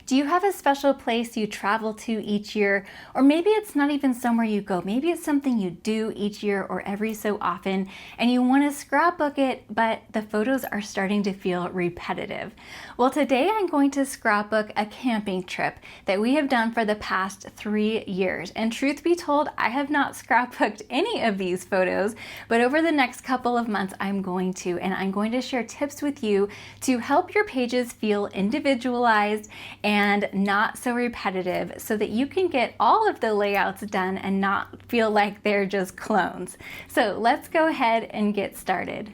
Do you have a special place you travel to each year? Or maybe it's not even somewhere you go. Maybe it's something you do each year or every so often, and you want to scrapbook it, but the photos are starting to feel repetitive. Well, today I'm going to scrapbook a camping trip that we have done for the past 3 years. And truth be told, I have not scrapbooked any of these photos, but over the next couple of months I'm going to, and I'm going to share tips with you to help your pages feel individualized and not so repetitive so that you can get all of the layouts done and not feel like they're just clones. So let's go ahead and get started.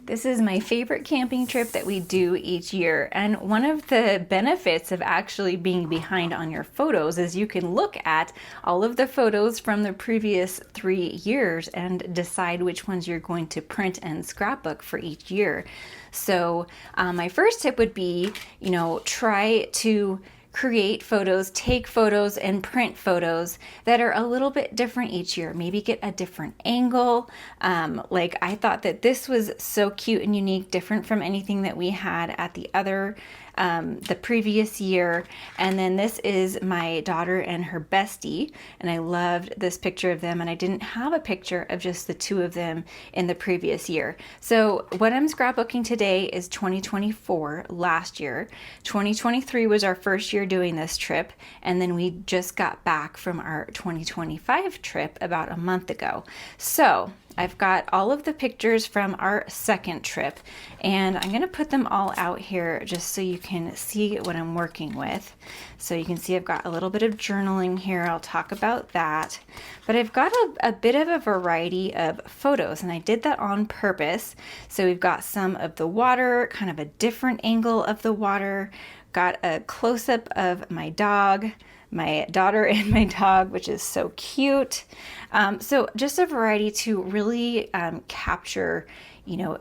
This is my favorite camping trip that we do each year, and one of the benefits of actually being behind on your photos is you can look at all of the photos from the previous 3 years and decide which ones you're going to print and scrapbook for each year. So my first tip would be, try to create photos, take photos, and print photos that are a little bit different each year. Maybe get a different angle. Like I thought that this was so cute and unique, different from anything that we had at the previous year. And then this is my daughter and her bestie, and I loved this picture of them, and I didn't have a picture of just the two of them in the previous year. So what I'm scrapbooking today is 2024, last year. 2023 was our first year doing this trip, and then we just got back from our 2025 trip about a month ago. So I've got all of the pictures from our second trip, and I'm going to put them all out here just so you can see what I'm working with. So you can see I've got a little bit of journaling here. I'll talk about that. But I've got a bit of a variety of photos, and I did that on purpose. So we've got some of the water, kind of a different angle of the water, got a close-up of my dog, my daughter and my dog, which is so cute. So just a variety to really capture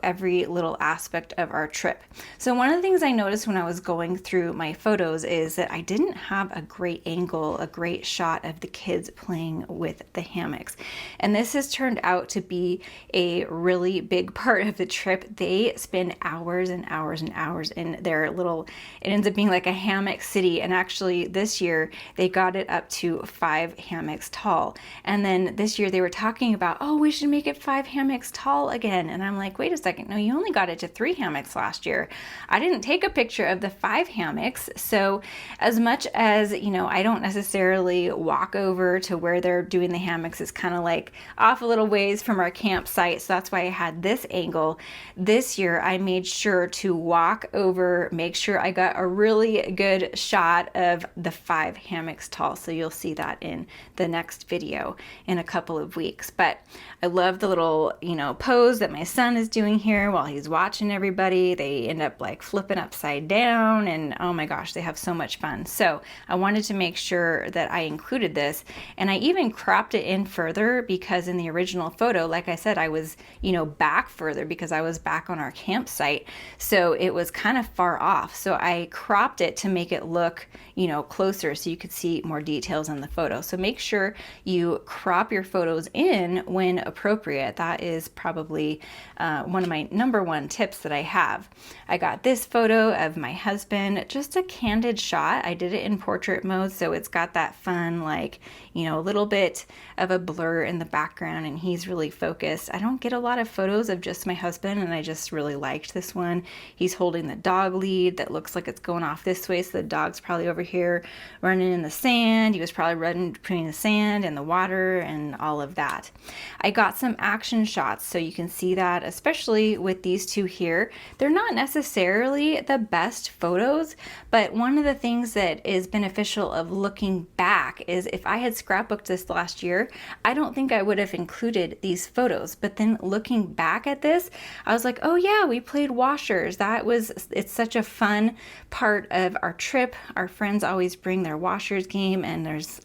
every little aspect of our trip. So one of the things I noticed when I was going through my photos is that I didn't have a great angle, a great shot of the kids playing with the hammocks. And this has turned out to be a really big part of the trip. They spend hours and hours and hours in their little, it ends up being like a hammock city. And actually this year they got it up to 5 hammocks tall. And then this year they were talking about, oh, we should make it 5 hammocks tall again. And I'm like, wait a second, no, you only got it to 3 hammocks last year. I didn't take a picture of the 5 hammocks. So as much as, I don't necessarily walk over to where they're doing the hammocks, it's kind of like off a little ways from our campsite. So that's why I had this angle. This year I made sure to walk over, make sure I got a really good shot of the 5 hammocks tall. So you'll see that in the next video in a couple of weeks. But I love the little, pose that my son is doing here while he's watching everybody. They end up like flipping upside down, and oh my gosh, they have so much fun. So I wanted to make sure that I included this, and I even cropped it in further because in the original photo, like I said, I was, back further because I was back on our campsite. So it was kind of far off. So I cropped it to make it look, closer so you could see more details in the photo. So make sure you crop your photos in when appropriate. That is probably one of my number one tips that I have. I got this photo of my husband, just a candid shot. I did it in portrait mode, so it's got that fun, like, a little bit of a blur in the background, and he's really focused. I don't get a lot of photos of just my husband, and I just really liked this one. He's holding the dog lead that looks like it's going off this way, so the dog's probably over here running in the sand. He was probably running between the sand and the water and all of that. I got some action shots, so you can see that, especially with these two here. They're not necessarily the best photos, but one of the things that is beneficial of looking back is if I had scrapbooked this last year, I don't think I would have included these photos. But then looking back at this, I was like, oh yeah, we played washers. It's such a fun part of our trip. Our friends always bring their washers game, and there's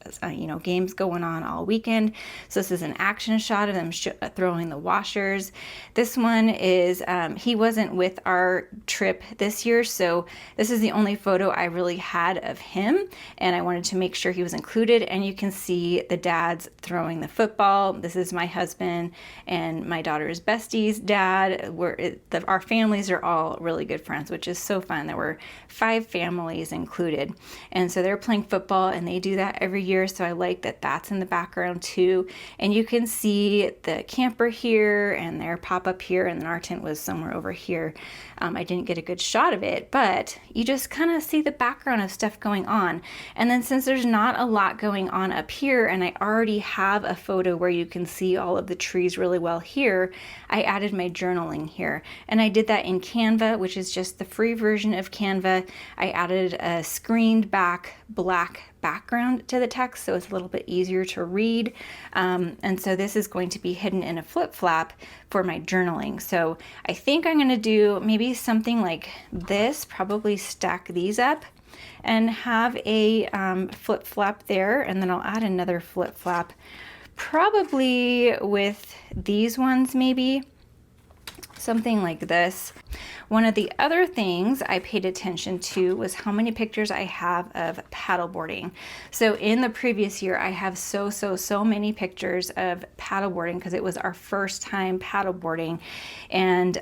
games going on all weekend. So this is an action shot of them throwing the washers. This one is, he wasn't with our trip this year, so this is the only photo I really had of him, and I wanted to make sure he was included. And you can see the dads throwing the football. This is my husband and my daughter's bestie's dad. Our families are all really good friends, which is so fun. There were 5 families included, and so they're playing football, and they do that every year, so I like that that's in the background too. And you can see the camper here and their pop-up here, and then our tent was somewhere over here. I didn't get a good shot of it, but you just kind of see the background of stuff going on. And then since there's not a lot going on up here, and I already have a photo where you can see all of the trees really well here, I added my journaling here. And I did that in Canva, which is just the free version of Canva. I added a screened back black background to the text, so it's a little bit easier to read. And so this is going to be hidden in a flip flap for my journaling. So I think I'm going to do maybe something like this, probably stack these up and have a flip flap there, and then I'll add another flip flap, probably with these ones, maybe something like this. One of the other things I paid attention to was how many pictures I have of paddleboarding. So in the previous year, I have so many pictures of paddleboarding because it was our first time paddleboarding. And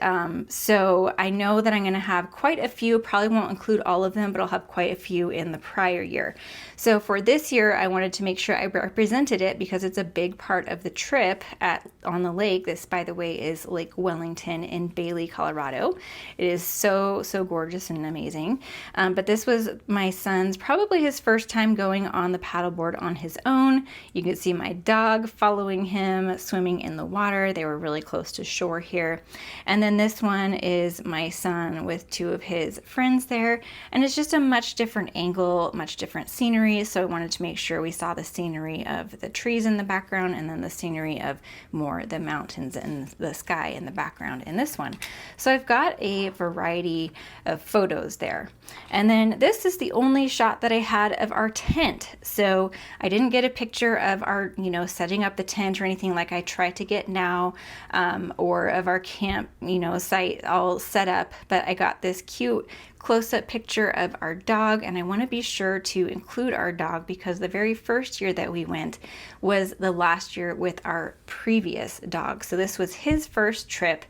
so I know that I'm going to have quite a few, probably won't include all of them, but I'll have quite a few in the prior year. So for this year, I wanted to make sure I represented it because it's a big part of the trip on the lake. This, by the way, is Lake Wellington in Bailey, Colorado. It is so gorgeous and amazing. But this was my son's, probably his first time going on the paddleboard on his own. You can see my dog following him, swimming in the water. They were really close to shore here. And then this one is my son with 2 of his friends there. And it's just a much different angle, much different scenery. So I wanted to make sure we saw the scenery of the trees in the background, and then the scenery of more the mountains and the sky in the background in this one. So I've got a variety of photos there. And then this is the only shot that I had of our tent. So I didn't get a picture of our, setting up the tent or anything like I try to get now, or of our camp, site all set up, but I got this cute close-up picture of our dog, and I want to be sure to include our dog because the very first year that we went was the last year with our previous dog. So this was his first trip,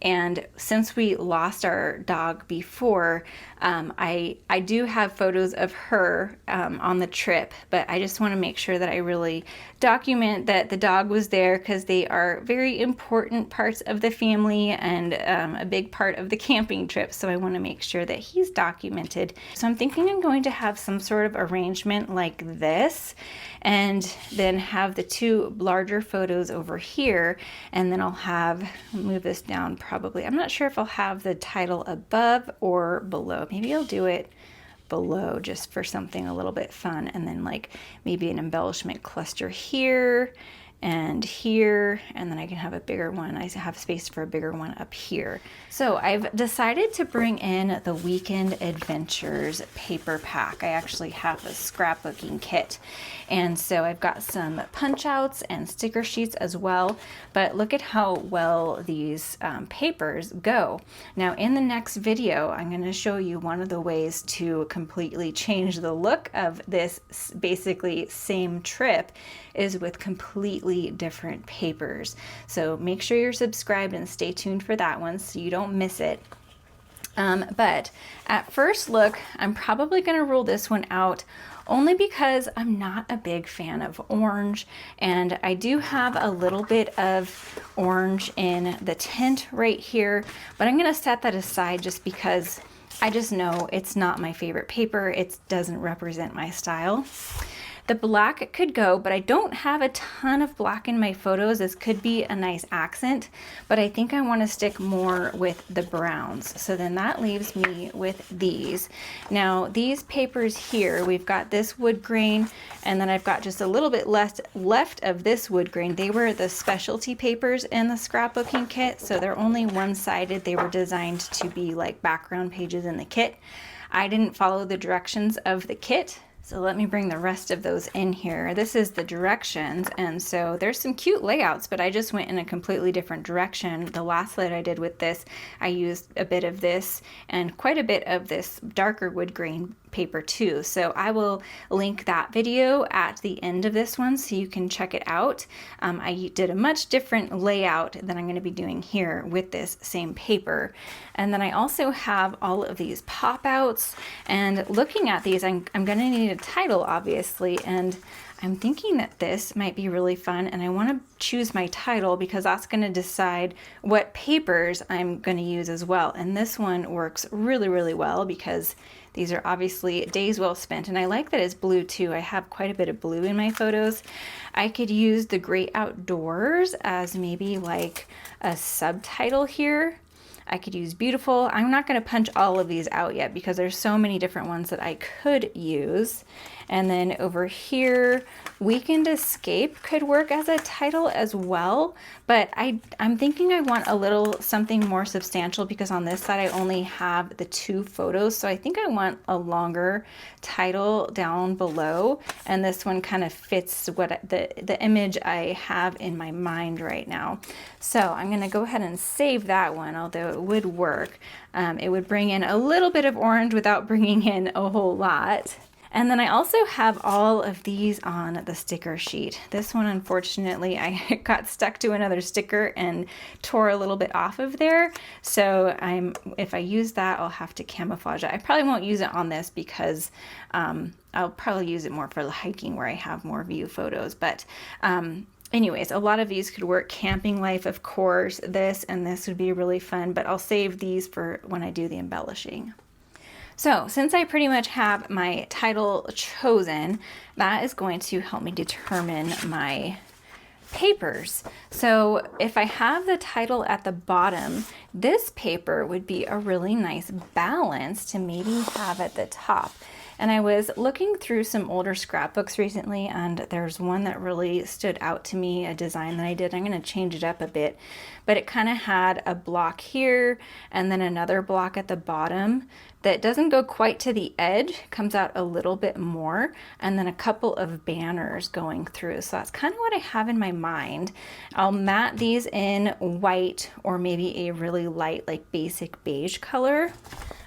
and since we lost our dog before, I do have photos of her on the trip, but I just want to make sure that I really document that the dog was there because they are very important parts of the family and a big part of the camping trip. So I want to make sure that he's documented. So I'm thinking I'm going to have some sort of arrangement like this, and then have the 2 larger photos over here, and then I'll move this down probably. I'm not sure if I'll have the title above or below. Maybe I'll do it below just for something a little bit fun, and then like maybe an embellishment cluster here and here, and then I can have a bigger one. I have space for a bigger one up here. So I've decided to bring in the Weekend Adventures paper pack. I actually have a scrapbooking kit, and so I've got some punch outs and sticker sheets as well, but look at how well these papers go. Now in the next video, I'm going to show you one of the ways to completely change the look of this basically same trip is with completely different papers. So make sure you're subscribed and stay tuned for that one so you don't miss it. But at first look, I'm probably going to rule this one out only because I'm not a big fan of orange, and I do have a little bit of orange in the tent right here, but I'm going to set that aside just because I just know it's not my favorite paper. It doesn't represent my style. The black could go, but I don't have a ton of black in my photos. This could be a nice accent, but I think I want to stick more with the browns. So then that leaves me with these. Now these papers here, we've got this wood grain, and then I've got just a little bit left of this wood grain. They were the specialty papers in the scrapbooking kit, so they're only one-sided. They were designed to be like background pages in the kit. I didn't follow the directions of the kit, So let me bring the rest of those in here. This is the directions, and so there's some cute layouts, but I just went in a completely different direction. The last layout I did with this, I used a bit of this and quite a bit of this darker wood grain paper too. So I will link that video at the end of this one so you can check it out. I did a much different layout than I'm going to be doing here with this same paper. And then I also have all of these pop outs, and looking at these, I'm going to need a title obviously, and I'm thinking that this might be really fun, and I want to choose my title because that's going to decide what papers I'm going to use as well. And this one works really, really well because these are obviously days well spent, and I like that it's blue too. I have quite a bit of blue in my photos. I could use the Great Outdoors as maybe like a subtitle here. I could use beautiful. I'm not going to punch all of these out yet because there's so many different ones that I could use. And then over here, Weekend Escape could work as a title as well, but I'm thinking I want a little something more substantial because on this side I only have the 2 photos, so I think I want a longer title down below, and this one kind of fits what the image I have in my mind right now. So I'm going to go ahead and save that one, although it would work. It would bring in a little bit of orange without bringing in a whole lot. And then I also have all of these on the sticker sheet. This one, unfortunately, I got stuck to another sticker and tore a little bit off of there. So if I use that, I'll have to camouflage it. I probably won't use it on this because I'll probably use it more for the hiking where I have more view photos. But anyways, a lot of these could work. Camping life, of course, this and this would be really fun, but I'll save these for when I do the embellishing. So since I pretty much have my title chosen, that is going to help me determine my papers. So if I have the title at the bottom, this paper would be a really nice balance to maybe have at the top. And I was looking through some older scrapbooks recently, and there's one that really stood out to me, a design that I did. I'm going to change it up a bit, but it kind of had a block here and then another block at the bottom that doesn't go quite to the edge, comes out a little bit more, and then a couple of banners going through. So that's kind of what I have in my mind. I'll matte these in white or maybe a really light, like basic beige color.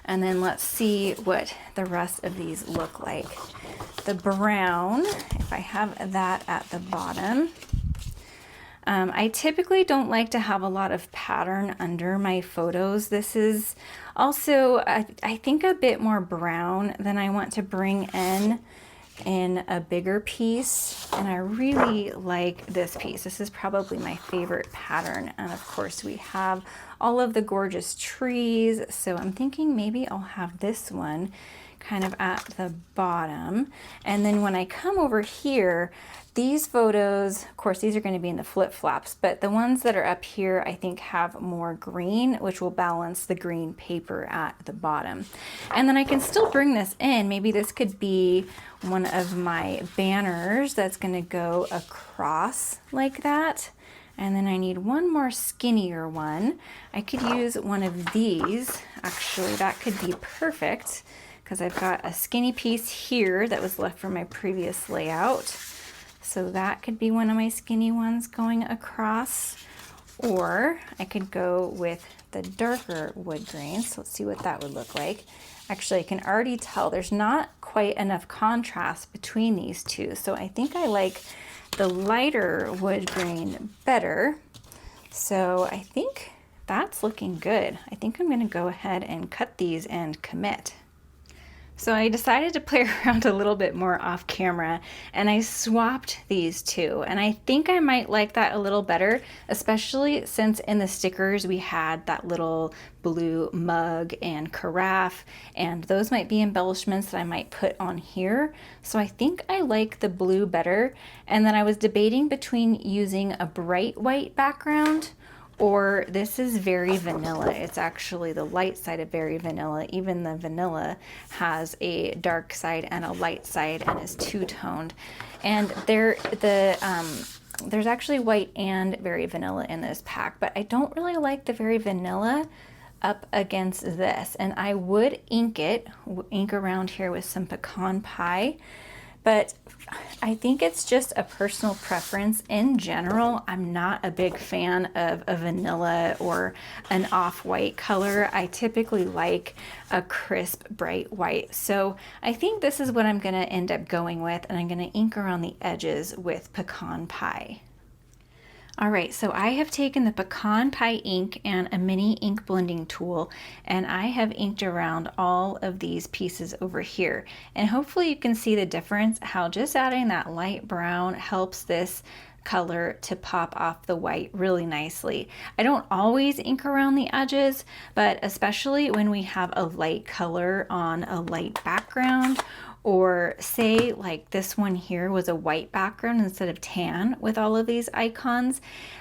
And then let's see what the rest of these look like. The brown, if I have that at the bottom. I typically don't like to have a lot of pattern under my photos. This is also, I think, a bit more brown than I want to bring in a bigger piece, and I really like this piece. This is probably my favorite pattern, and of course we have all of the gorgeous trees, so I'm thinking maybe I'll have this one kind of at the bottom. And then when I come over here, these photos, of course, these are going to be in the flip-flops, but the ones that are up here I think have more green, which will balance the green paper at the bottom. And then I can still bring this in. Maybe this could be one of my banners that's going to go across like that. And then I need one more skinnier one. I could use one of these. Actually, that could be perfect because I've got a skinny piece here that was left from my previous layout. So that could be one of my skinny ones going across. Or I could go with the darker wood grain. So let's see what that would look like. Actually, I can already tell there's not quite enough contrast between these two. So I think I like the lighter wood grain better. So I think that's looking good. I think I'm going to go ahead and cut these and commit. So I decided to play around a little bit more off camera, and I swapped these two, and I think I might like that a little better, especially since in the stickers we had that little blue mug and carafe, and those might be embellishments that I might put on here. So I think I like the blue better. And then I was debating between using a bright white background, or this is very vanilla. It's actually the light side of very vanilla. Even the vanilla has a dark side and a light side and is two-toned. And there's actually white and very vanilla in this pack, but I don't really like the very vanilla up against this, and I would ink around here with some pecan pie, but I think it's just a personal preference. In general, I'm not a big fan of a vanilla or an off-white color. I typically like a crisp, bright white. So I think this is what I'm gonna end up going with, and I'm gonna ink around the edges with pecan pie. All right, so I have taken the pecan pie ink and a mini ink blending tool, and I have inked around all of these pieces over here. And hopefully you can see the difference, how just adding that light brown helps this color to pop off the white really nicely. I don't always ink around the edges, but especially when we have a light color on a light background, or say like this one here was a white background instead of tan with all of these icons,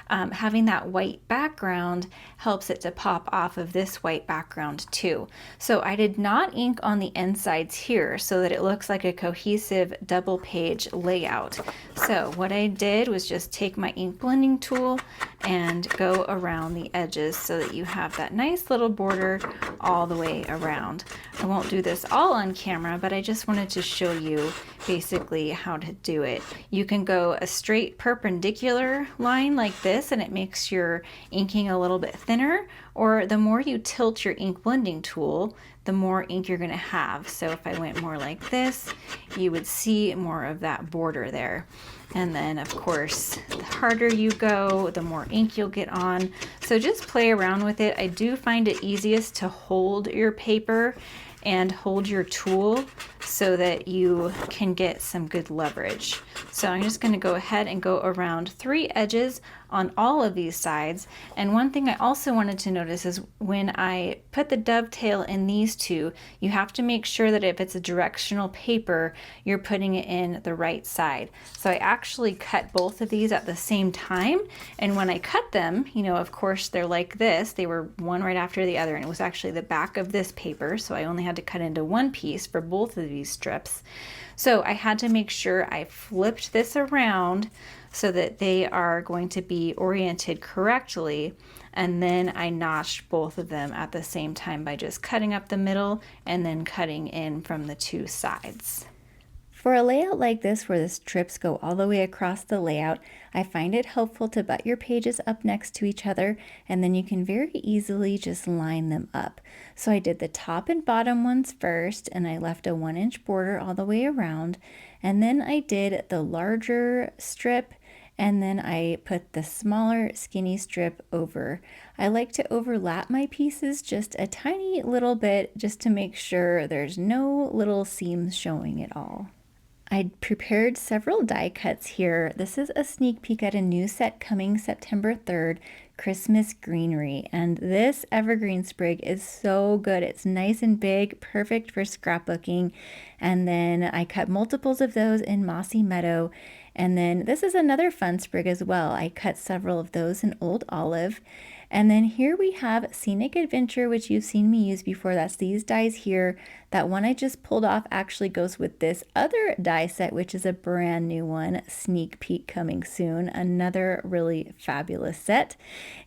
having that white background helps it to pop off of this white background too. So I did not ink on the insides here so that it looks like a cohesive double page layout. So what I did was just take my ink blending tool and go around the edges so that you have that nice little border all the way around. I won't do this all on camera, but I just wanted to show you basically how to do it. You can go a straight perpendicular line like this and it makes your inking a little bit thinner, or the more you tilt your ink blending tool, the more ink you're going to have. So if I went more like this, you would see more of that border there. And then of course, the harder you go, the more ink you'll get on. So just play around with it. I do find it easiest to hold your paper and hold your tool so that you can get some good leverage. So I'm just going to go ahead and go around 3 edges on all of these sides. And one thing I also wanted to notice is when I put the dovetail in these two, you have to make sure that if it's a directional paper, you're putting it in the right side. So I actually cut both of these at the same time. And when I cut them, you know, of course they're like this, they were one right after the other, and it was actually the back of this paper. So I only had to cut into one piece for both of these strips. So I had to make sure I flipped this around so that they are going to be oriented correctly. And then I notched both of them at the same time by just cutting up the middle and then cutting in from the 2 sides. For a layout like this where the strips go all the way across the layout, I find it helpful to butt your pages up next to each other, and then you can very easily just line them up. So I did the top and bottom ones first, and I left a 1-inch border all the way around, and then I did the larger strip, and then I put the smaller skinny strip over. I like to overlap my pieces just a tiny little bit just to make sure there's no little seams showing at all. I prepared several die cuts here. This is a sneak peek at a new set coming September 3rd, Christmas Greenery. And this evergreen sprig is so good. It's nice and big, perfect for scrapbooking. And then I cut multiples of those in Mossy Meadow. And then this is another fun sprig as well. I cut several of those in Old Olive. And then here we have Scenic Adventure, which you've seen me use before. That's these dies here. That one I just pulled off actually goes with this other die set, which is a brand new one. Sneak peek coming soon. Another really fabulous set.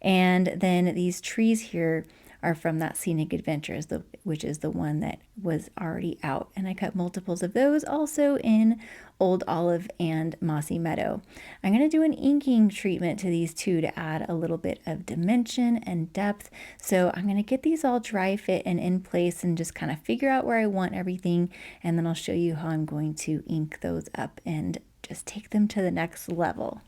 And then these trees here are from that Scenic Adventures, which is the one that was already out. And I cut multiples of those also in Old Olive and Mossy Meadow. I'm going to do an inking treatment to these two to add a little bit of dimension and depth. So I'm going to get these all dry fit and in place and just kind of figure out where I want everything. And then I'll show you how I'm going to ink those up and just take them to the next level.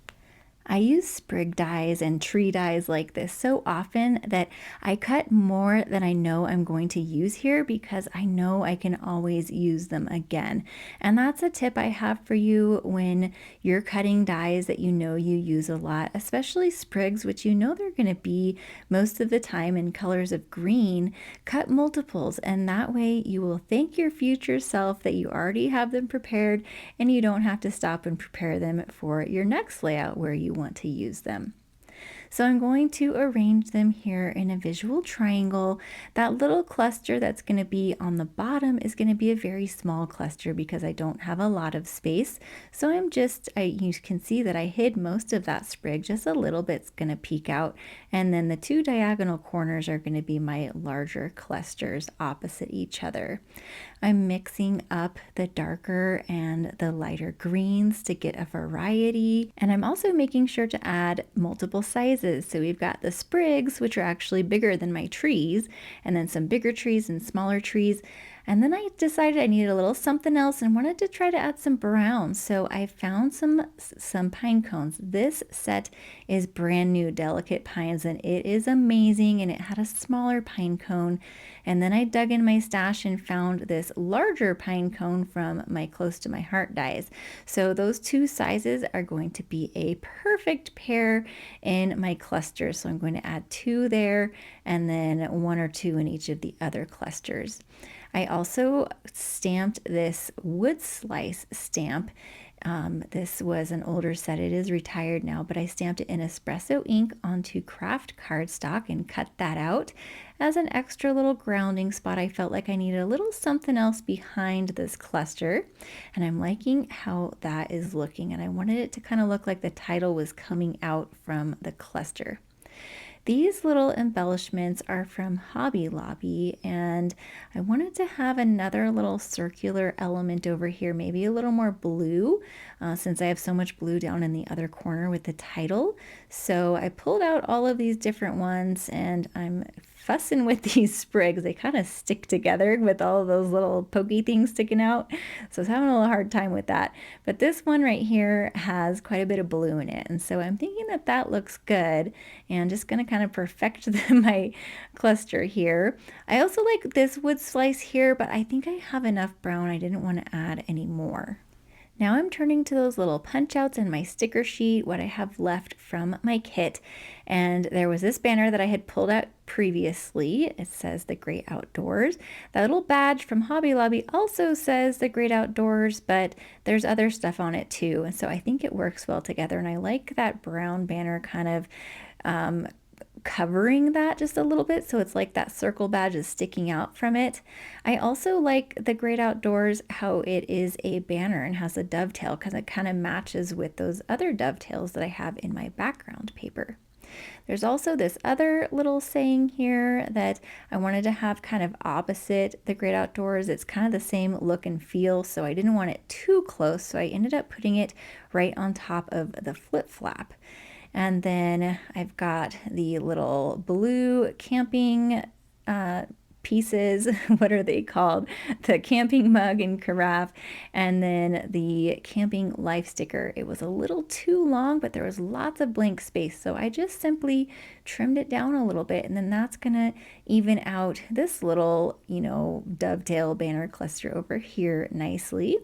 I use sprig dies and tree dies like this so often that I cut more than I know I'm going to use here because I know I can always use them again. And that's a tip I have for you when you're cutting dies that you know you use a lot, especially sprigs, which you know they're going to be most of the time in colors of green. Cut multiples, and that way you will thank your future self that you already have them prepared and you don't have to stop and prepare them for your next layout where you want to use them. So I'm going to arrange them here in a visual triangle. That little cluster that's going to be on the bottom is going to be a very small cluster because I don't have a lot of space. So you can see that I hid most of that sprig, just a little bit's going to peek out. And then the two diagonal corners are going to be my larger clusters opposite each other. I'm mixing up the darker and the lighter greens to get a variety. And I'm also making sure to add multiple sizes. So we've got the sprigs, which are actually bigger than my trees, and then some bigger trees and smaller trees. And then I decided I needed a little something else and wanted to try to add some brown. So I found some pine cones. This set is brand new delicate pines and it is amazing, and it had a smaller pine cone. And then I dug in my stash and found this larger pine cone from my Close to My Heart dies. So those two sizes are going to be a perfect pair in my cluster. So I'm going to add 2 there and then 1 or 2 in each of the other clusters. I also stamped this wood slice stamp. This was an older set. It is retired now, but I stamped it in Espresso ink onto craft cardstock and cut that out as an extra little grounding spot. I felt like I needed a little something else behind this cluster, and I'm liking how that is looking, and I wanted it to kind of look like the title was coming out from the cluster. These little embellishments are from Hobby Lobby, and I wanted to have another little circular element over here, maybe a little more blue, since I have so much blue down in the other corner with the title. So I pulled out all of these different ones, and I'm fussing with these sprigs. They kind of stick together with all of those little pokey things sticking out. So I was having a little hard time with that. But this one right here has quite a bit of blue in it. And so I'm thinking that that looks good, and just going to kind of perfect my cluster here. I also like this wood slice here, but I think I have enough brown. I didn't want to add any more. Now I'm turning to those little punch outs in my sticker sheet, what I have left from my kit. And there was this banner that I had pulled out previously. It says The Great Outdoors. That little badge from Hobby Lobby also says The Great Outdoors, but there's other stuff on it too. And so I think it works well together. And I like that brown banner kind of covering that just a little bit, so it's like that circle badge is sticking out from it. I also like The Great Outdoors, how it is a banner and has a dovetail, because it kind of matches with those other dovetails that I have in my background paper. There's also this other little saying here that I wanted to have kind of opposite The Great Outdoors. It's kind of the same look and feel, so I didn't want it too close, so I ended up putting it right on top of the flip flap. And then I've got the little blue camping pieces, what are they called? The camping mug and carafe, and then the camping life sticker. It was a little too long, but there was lots of blank space, so I just simply trimmed it down a little bit, and then that's gonna even out this little, dovetail banner cluster over here nicely.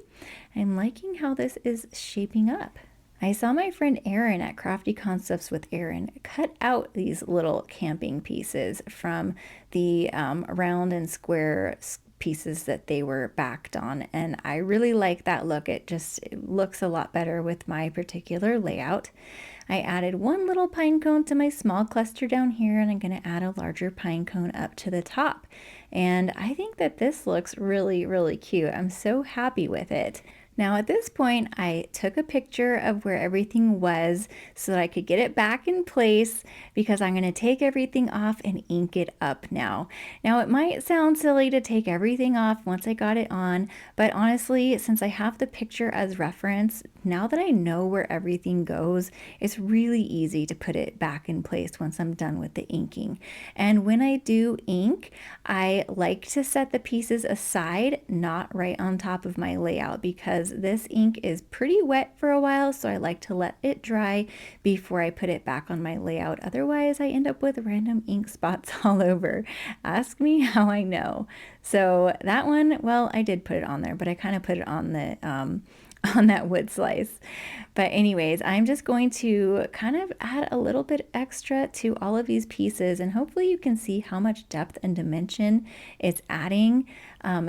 I'm liking how this is shaping up. I saw my friend Erin at Crafty Concepts with Erin cut out these little camping pieces from the round and square pieces that they were backed on, and I really like that look. It looks a lot better with my particular layout. I added one little pine cone to my small cluster down here, and I'm going to add a larger pine cone up to the top. And I think that this looks really, really cute. I'm so happy with it. Now at this point, I took a picture of where everything was so that I could get it back in place, because I'm going to take everything off and ink it up now. Now it might sound silly to take everything off once I got it on, but honestly, since I have the picture as reference, now that I know where everything goes, it's really easy to put it back in place once I'm done with the inking. And when I do ink, I like to set the pieces aside, not right on top of my layout, because this ink is pretty wet for a while, so I like to let it dry before I put it back on my layout. Otherwise, I end up with random ink spots all over. Ask me how I know. So that one, well, I did put it on there, but I kind of put it on the on that wood slice. But anyways, I'm just going to kind of add a little bit extra to all of these pieces, and hopefully you can see how much depth and dimension it's adding.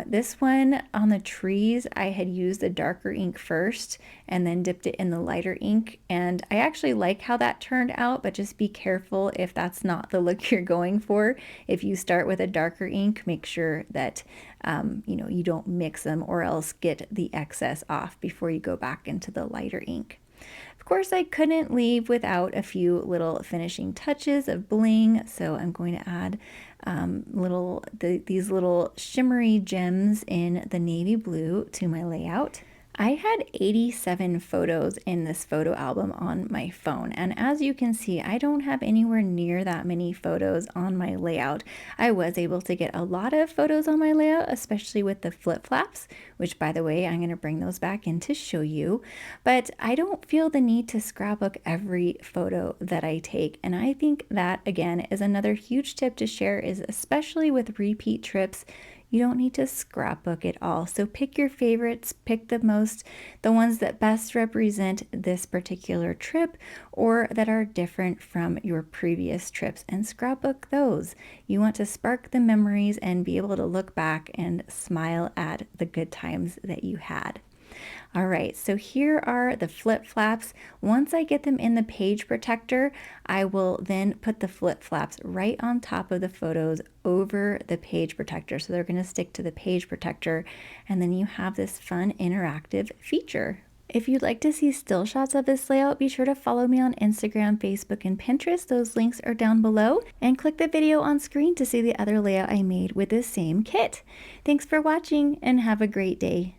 This one on the trees, I had used the darker ink first and then dipped it in the lighter ink. And I actually like how that turned out, but just be careful if that's not the look you're going for. If you start with a darker ink, make sure that you don't mix them or else get the excess off before you go back into the lighter ink. Of course, I couldn't leave without a few little finishing touches of bling, so I'm going to add these little shimmery gems in the navy blue to my layout. I had 87 photos in this photo album on my phone, and as you can see, I don't have anywhere near that many photos on my layout. I was able to get a lot of photos on my layout, especially with the flip-flaps, which by the way, I'm going to bring those back in to show you, but I don't feel the need to scrapbook every photo that I take, and I think that, again, is another huge tip to share, is especially with repeat trips, you don't need to scrapbook it all. So pick your favorites, pick the ones that best represent this particular trip or that are different from your previous trips, and scrapbook those. You want to spark the memories and be able to look back and smile at the good times that you had. All right, so here are the flip-flaps. Once I get them in the page protector, I will then put the flip-flaps right on top of the photos over the page protector. So they're going to stick to the page protector, and then you have this fun interactive feature. If you'd like to see still shots of this layout, be sure to follow me on Instagram, Facebook, and Pinterest. Those links are down below. And click the video on screen to see the other layout I made with this same kit. Thanks for watching and have a great day.